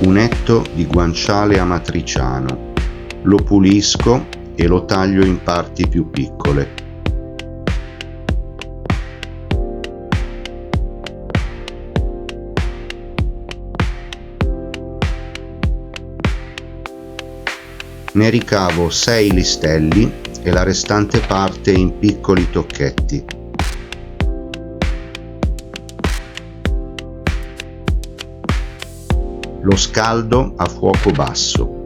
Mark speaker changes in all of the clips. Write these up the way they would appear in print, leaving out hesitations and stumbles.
Speaker 1: un etto di guanciale amatriciano, lo pulisco e lo taglio in parti più piccole. Ne ricavo 6 listelli e la restante parte in piccoli tocchetti. Lo scaldo a fuoco basso.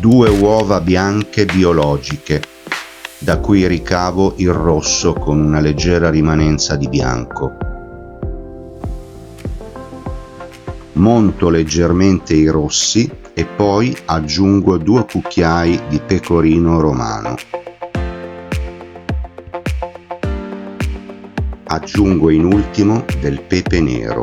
Speaker 1: 2 uova bianche biologiche, da cui ricavo il rosso con una leggera rimanenza di bianco. Monto leggermente i rossi e poi aggiungo 2 cucchiai di pecorino romano. Aggiungo in ultimo del pepe nero.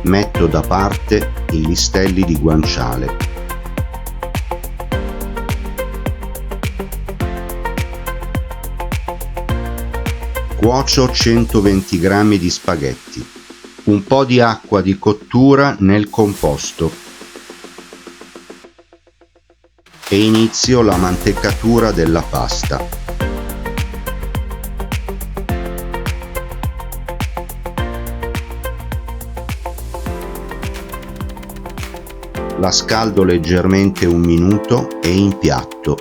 Speaker 1: Metto da parte i listelli di guanciale. Cuocio 120 g di spaghetti, un po' di acqua di cottura nel composto e inizio la mantecatura della pasta. La scaldo leggermente 1 minuto e impiatto.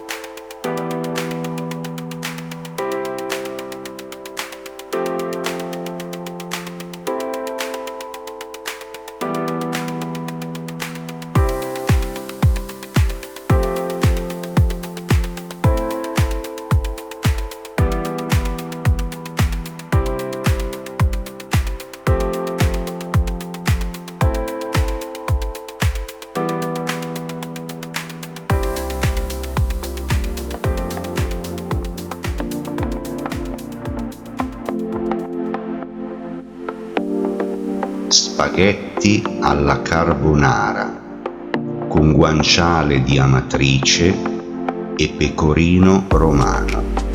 Speaker 1: Spaghetti alla carbonara con guanciale di amatrice e pecorino romano.